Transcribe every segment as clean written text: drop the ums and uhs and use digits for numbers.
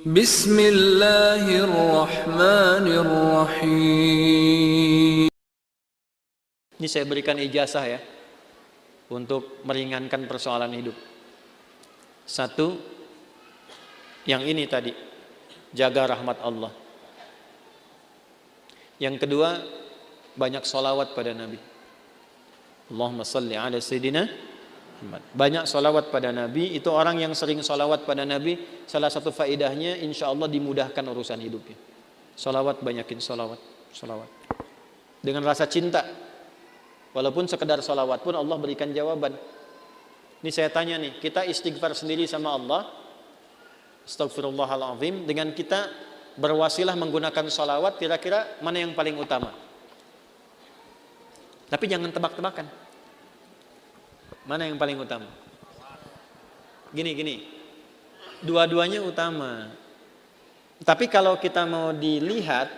Bismillahirrahmanirrahim. Ini saya berikan ijazah ya, untuk meringankan persoalan hidup. Satu, yang ini tadi, jaga rahmat Allah. Yang kedua, banyak sholawat pada Nabi. Allahumma salli ala Sayyidina Muhammad. Banyak sholawat pada Nabi. Itu orang yang sering sholawat pada Nabi, salah satu faedahnya insya Allah dimudahkan urusan hidupnya. Sholawat, banyakin sholawat. Sholawat dengan rasa cinta. Walaupun sekedar sholawat pun Allah berikan jawaban. Ini saya tanya nih, kita istighfar sendiri sama Allah, Astaghfirullahaladzim, dengan kita berwasilah menggunakan sholawat, kira-kira mana yang paling utama? Tapi jangan tebak-tebakan. Mana yang paling utama? Gini, dua-duanya utama. Tapi kalau kita mau dilihat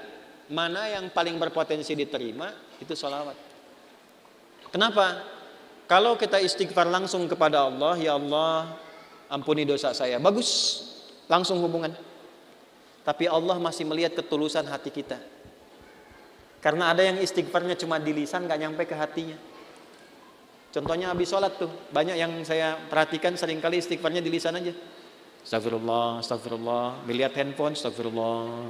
mana yang paling berpotensi diterima, itu sholawat. Kenapa? Kalau kita istighfar langsung kepada Allah, ya Allah ampuni dosa saya, bagus, langsung hubungan. Tapi Allah masih melihat ketulusan hati kita. Karena ada yang istighfarnya cuma di lisan, gak nyampe ke hatinya. Contohnya habis sholat tuh, banyak yang saya perhatikan seringkali istighfarnya di lisan aja. Astagfirullah, astagfirullah, melihat handphone, astagfirullah.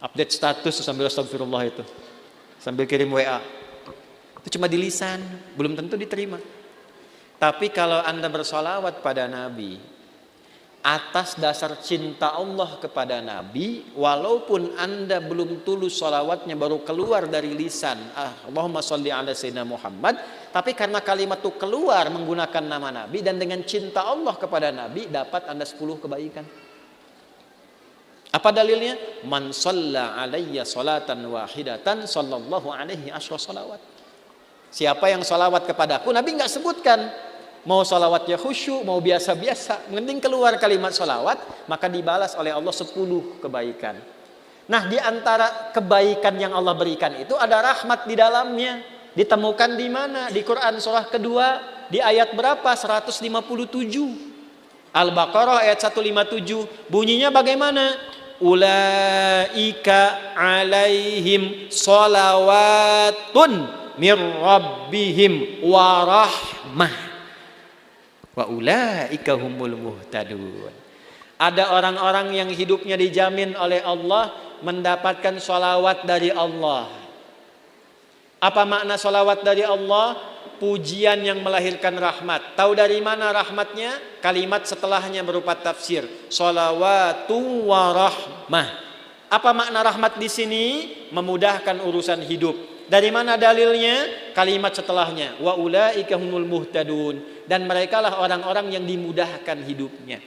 Update status sambil astagfirullah itu, sambil kirim WA. Itu cuma di lisan, belum tentu diterima. Tapi kalau Anda bersolawat pada Nabi atas dasar cinta Allah kepada Nabi, walaupun Anda belum tulus solawatnya, baru keluar dari lisan, Allahumma sholli ala Sayyidina Muhammad, tapi karena kalimat itu keluar menggunakan nama Nabi dan dengan cinta Allah kepada Nabi, dapat Anda 10 kebaikan. Apa dalilnya? Man shalla alayya sholatan wahidatan sallallahu alaihi asyra sholawat. Siapa yang sholawat kepadaku, Nabi nggak sebutkan mau sholawatnya khusyuk, mau biasa-biasa, penting keluar kalimat sholawat, maka dibalas oleh Allah 10 kebaikan. Nah, di antara kebaikan yang Allah berikan itu ada rahmat di dalamnya. Ditemukan di mana? Di Quran surah kedua, di ayat berapa? 157. Al-Baqarah ayat 157. Bunyinya bagaimana? Ulaika alaihim sholawatun mir rabbihim warahmah wa ulaika humul muhtadun. Ada orang-orang yang hidupnya dijamin oleh Allah mendapatkan sholawat dari Allah. Apa makna sholawat dari Allah? Pujian yang melahirkan rahmat. Tahu dari mana rahmatnya? Kalimat setelahnya berupa tafsir. Sholawatu warahmah. Apa makna rahmat di sini? Memudahkan urusan hidup. Dari mana dalilnya? Kalimat setelahnya, wa ulaika humul muhtadun, dan merekalah orang-orang yang dimudahkan hidupnya.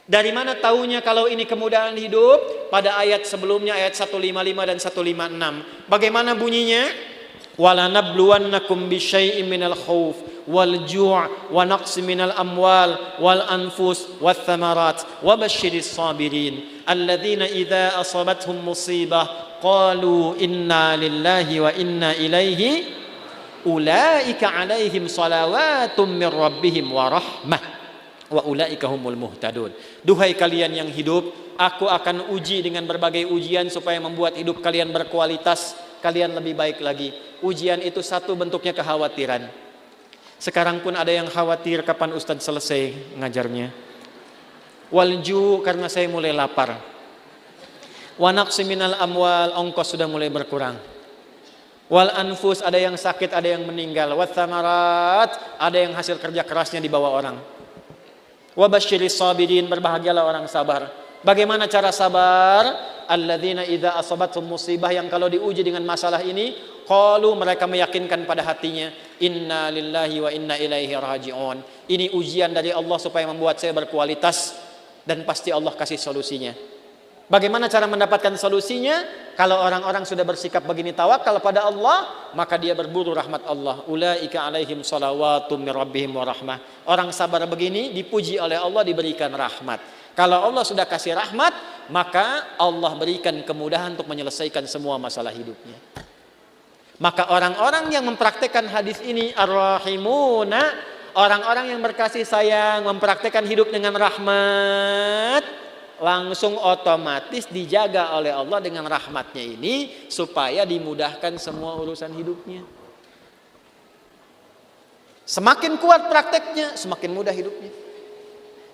Dari mana taunya kalau ini kemudahan hidup? Pada ayat sebelumnya, ayat 155 dan 156. Bagaimana bunyinya? Wala nabluwannakum bisyai'in minal khauf wal ju' wa naqsi minal amwal wal anfus wath thamarat wa basyiris sabirin alladzina idza asabathum musibah qalu inna lillahi wa inna ilaihi ulaika alaihim salawatum mir rabbihim wa rahmah wa ulaika humul muhtadun. Duhai kalian yang hidup, aku akan uji dengan berbagai ujian supaya membuat hidup kalian berkualitas, kalian lebih baik lagi. Ujian itu satu bentuknya kekhawatiran. Sekarang pun ada yang khawatir kapan Ustadz selesai ngajarnya. Walju, karena saya mulai lapar. Wa naqsi minal amwal, ongkos sudah mulai berkurang. Wal anfus, ada yang sakit, ada yang meninggal. Wath thamarat, ada yang hasil kerja kerasnya dibawa orang. Wa basyiris sabirin, berbahagialah orang sabar. Bagaimana cara sabar? Alladzina idza asabathum musibah, yang kalau diuji dengan masalah ini, qalu, mereka meyakinkan pada hatinya, inna lillahi wa inna ilaihi raji'un. Ini ujian dari Allah supaya membuat saya berkualitas, dan pasti Allah kasih solusinya. Bagaimana cara mendapatkan solusinya? Kalau orang-orang sudah bersikap begini tawakal pada Allah, maka dia berburu rahmat Allah. Ulaika alaihim salawatum mir rabbihim wa rahmah. Orang sabar begini dipuji oleh Allah, diberikan rahmat. Kalau Allah sudah kasih rahmat, maka Allah berikan kemudahan untuk menyelesaikan semua masalah hidupnya. Maka orang-orang yang mempraktekkan hadis ini, ar-rahimuna, Orang-orang yang berkasih sayang, mempraktekkan hidup dengan rahmat, langsung otomatis dijaga oleh Allah dengan rahmatnya ini supaya dimudahkan semua urusan hidupnya. Semakin kuat prakteknya, semakin mudah hidupnya.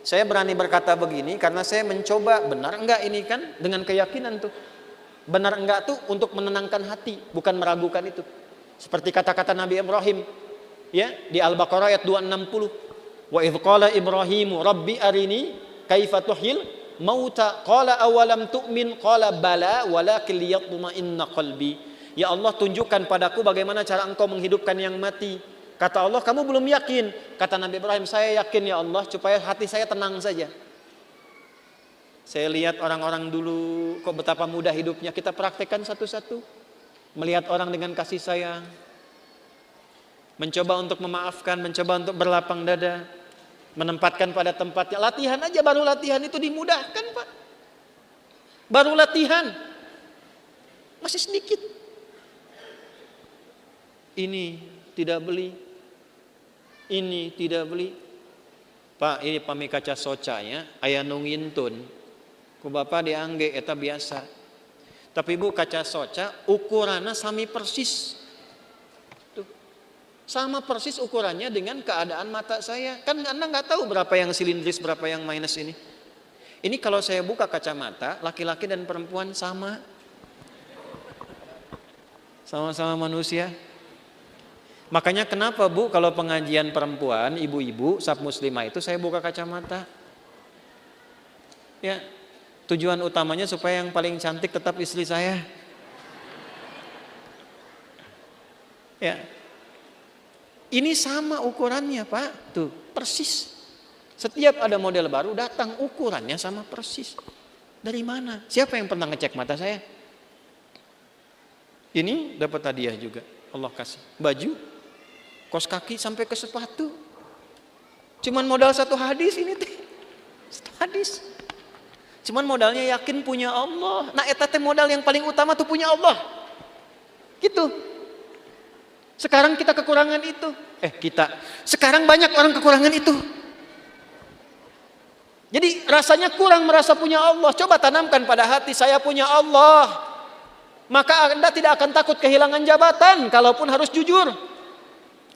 Saya berani berkata begini karena saya mencoba, benar enggak ini kan dengan keyakinan tuh. Benar enggak tuh untuk menenangkan hati, bukan meragukan itu. Seperti kata-kata Nabi Ibrahim, ya, di Al-Baqarah ayat 260. Wa idz qala Ibrahimu rabbi arini kaifa tuhyil mauta qala awalam tu'min qala bala walakin liyatma'inna qalbi. Ya Allah, tunjukkan padaku bagaimana cara Engkau menghidupkan yang mati. Kata Allah, kamu belum yakin. Kata Nabi Ibrahim, saya yakin ya Allah, supaya hati saya tenang saja. Saya lihat orang-orang dulu, kok betapa mudah hidupnya. Kita praktekkan satu-satu. Melihat orang dengan kasih sayang. Mencoba untuk memaafkan, mencoba untuk berlapang dada. Menempatkan pada tempatnya. Latihan aja, baru latihan itu dimudahkan, Pak. Baru latihan. Masih sedikit. Ini tidak beli. Ini tidak beli. Pak, ini pami kaca soca ya, aya nu ngintun. Ku bapa diangge eta biasa. Tapi Bu, kaca soca ukurannya sami persis. Tuh. Sama persis ukurannya dengan keadaan mata saya. Kan Anda nggak tahu berapa yang silindris, berapa yang minus ini. Ini kalau saya buka kacamata, laki-laki dan perempuan sama. Sama-sama manusia. Makanya kenapa Bu kalau pengajian perempuan, ibu-ibu, sab muslimah itu saya buka kacamata. Ya, tujuan utamanya supaya yang paling cantik tetap istri saya. Ya, ini sama ukurannya Pak, tuh persis. Setiap ada model baru datang ukurannya sama persis. Dari mana? Siapa yang pernah ngecek mata saya? Ini dapat hadiah juga, Allah kasih baju. Kos kaki sampai ke sepatu. Cuman modal satu hadis ini teh. Satu hadis. Cuman modalnya yakin punya Allah. Nah eta teh modal yang paling utama tuh punya Allah. Gitu. Sekarang kita kekurangan itu. Sekarang banyak orang kekurangan itu. Jadi rasanya kurang merasa punya Allah. Coba tanamkan pada hati, saya punya Allah. Maka Anda tidak akan takut kehilangan jabatan kalaupun harus jujur.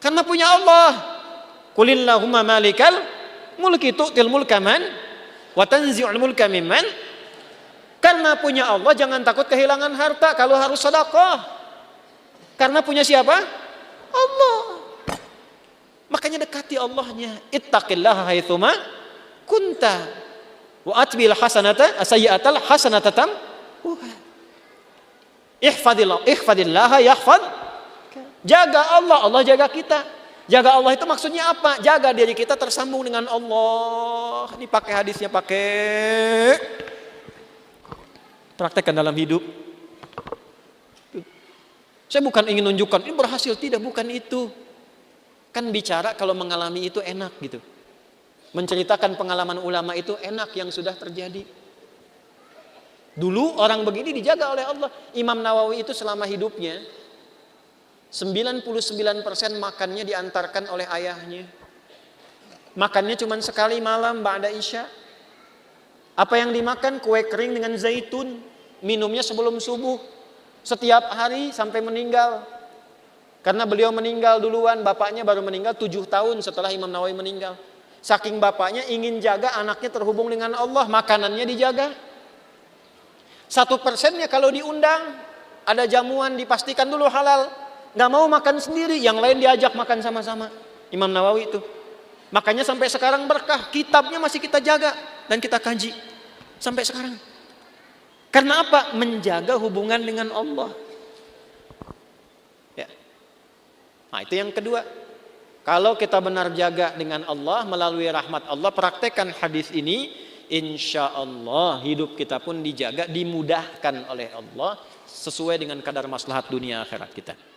Karena punya Allah. Qulillahumma malikal mulki tu'til mulka man wa tanzi'ul mulka mimman. Karena punya Allah jangan takut kehilangan harta kalau harus sedekah. Karena punya siapa? Allah. Makanya dekati Allahnya. Ittaqillaha haitsuma kunta wa atbil hasanata sayyi'atal hasanata ihfadillaha yahfad. Jaga Allah, Allah jaga kita. Jaga Allah itu maksudnya apa? Jaga diri kita tersambung dengan Allah. Ini pakai hadisnya, pakai. Praktekkan dalam hidup. Saya bukan ingin nunjukkan ini berhasil, tidak, bukan itu. Kan bicara kalau mengalami itu enak gitu. Menceritakan pengalaman ulama itu enak yang sudah terjadi. Dulu orang begini dijaga oleh Allah. Imam Nawawi itu selama hidupnya 99% makannya diantarkan oleh ayahnya. Makannya cuma sekali malam ba'da isya. Apa yang dimakan? Kue kering dengan zaitun. Minumnya sebelum subuh. Setiap hari sampai meninggal. Karena beliau meninggal duluan, bapaknya baru meninggal 7 tahun setelah Imam Nawawi meninggal. Saking bapaknya ingin jaga anaknya terhubung dengan Allah, makanannya dijaga. 1%-nya kalau diundang, ada jamuan dipastikan dulu halal. Gak mau makan sendiri, yang lain diajak makan sama-sama. Imam Nawawi itu. Makanya sampai sekarang berkah, kitabnya masih kita jaga dan kita kaji sampai sekarang. Karena apa? Menjaga hubungan dengan Allah. Ya. Nah, itu yang kedua. Kalau kita benar jaga dengan Allah melalui rahmat Allah, praktekkan hadis ini, insya Allah hidup kita pun dijaga, dimudahkan oleh Allah sesuai dengan kadar maslahat dunia akhirat kita.